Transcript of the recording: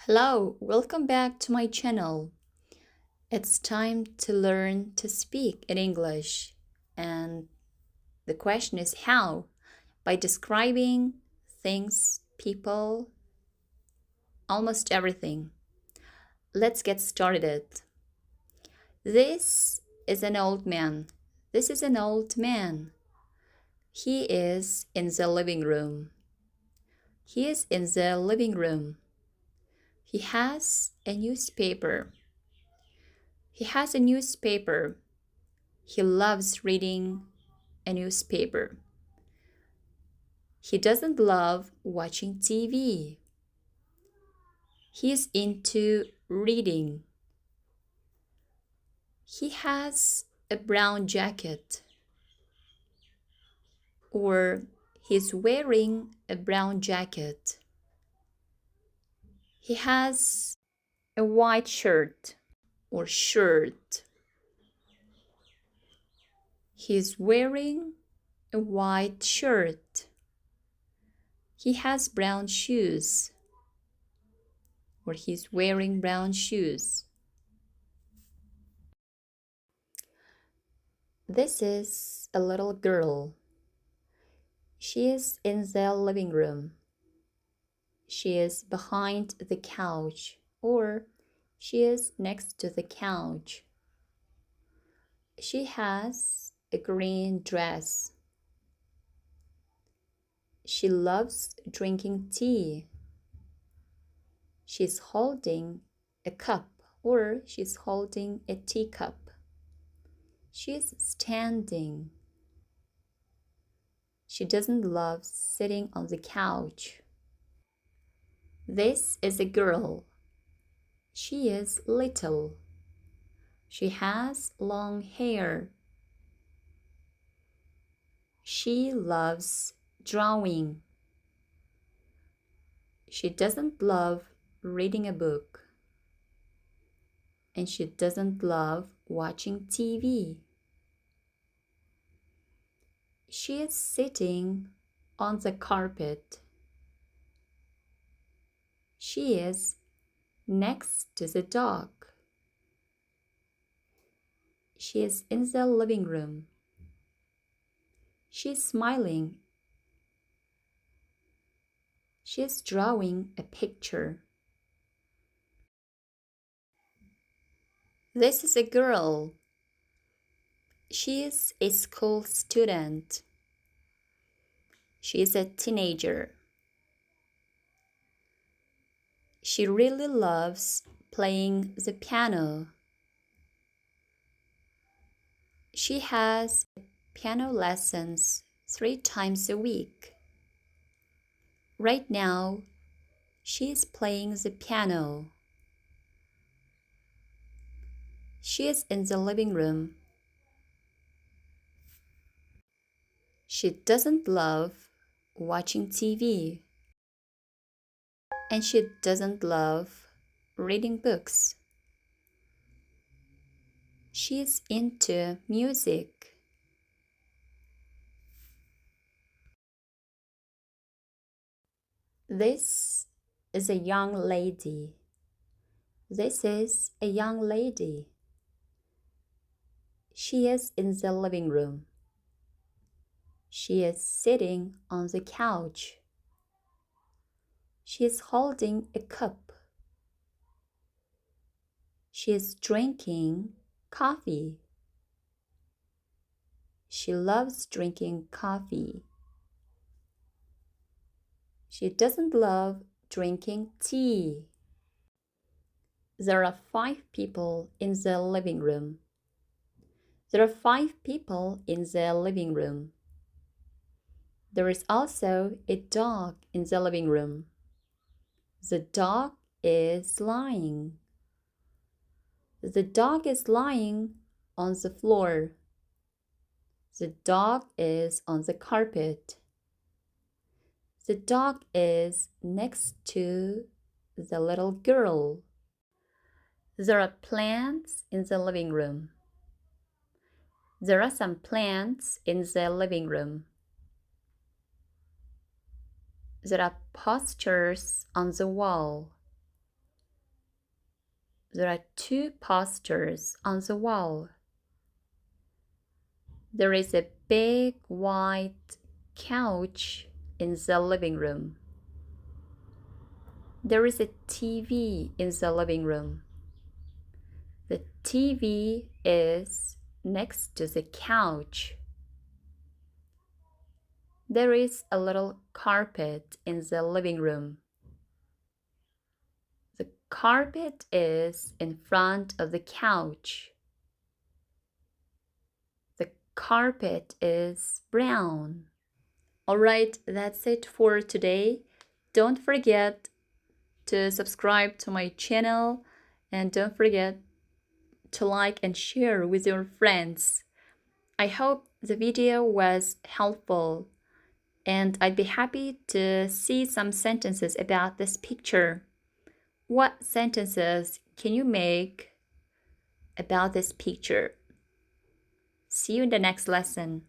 Hello, welcome back to my channel. It's time to learn to speak in English. And the question is how? By describing things, people, almost everything. Let's get started. This is an old man. This is an old man. He is in the living room. He is in the living room. He has a newspaper. He has a newspaper. He loves reading a newspaper. He doesn't love watching TV. He's into reading. He has a brown jacket, or he's wearing a brown jacket. He has a white shirt or shirt. He's wearing a white shirt. He has brown shoes, or he's wearing brown shoes. This is a little girl. She is in the living room. She is behind the couch, or she is next to the couch. She has a green dress. She loves drinking tea. She's holding a cup, or she's holding a teacup. She's standing. She doesn't love sitting on the couch. This is a girl. She is little. She has long hair. She loves drawing. She doesn't love reading a book. And she doesn't love watching TV. She is sitting on the carpet. She is next to the dog. She is in the living room. She's smiling. She's drawing a picture. This is a girl. She is a school student. She is a teenager. She really loves playing the piano. She has piano lessons 3 times a week. Right now, she is playing the piano. She is in the living room. She doesn't love watching TV. And she doesn't love reading books. She is into music. This is a young lady. This is a young lady. She is in the living room. She is sitting on the couch. She is holding a cup. She is drinking coffee. She loves drinking coffee. She doesn't love drinking tea. There are 5 people in the living room. There are 5 people in the living room. There is also a dog in the living room. The dog is lying. The dog is lying on the floor. The dog is on the carpet. The dog is next to the little girl. There are plants in the living room. There are some plants in the living room. There are posters on the wall. There are two posters on the wall. There is a big white couch in the living room. There is a TV in the living room. The TV is next to the couch. There is a little carpet in the living room. The carpet is in front of the couch. The carpet is brown. Alright, that's it for today. Don't forget to subscribe to my channel and don't forget to like and share with your friends. I hope the video was helpful and I'd be happy to see some sentences about this picture. What sentences can you make about this picture? See you in the next lesson.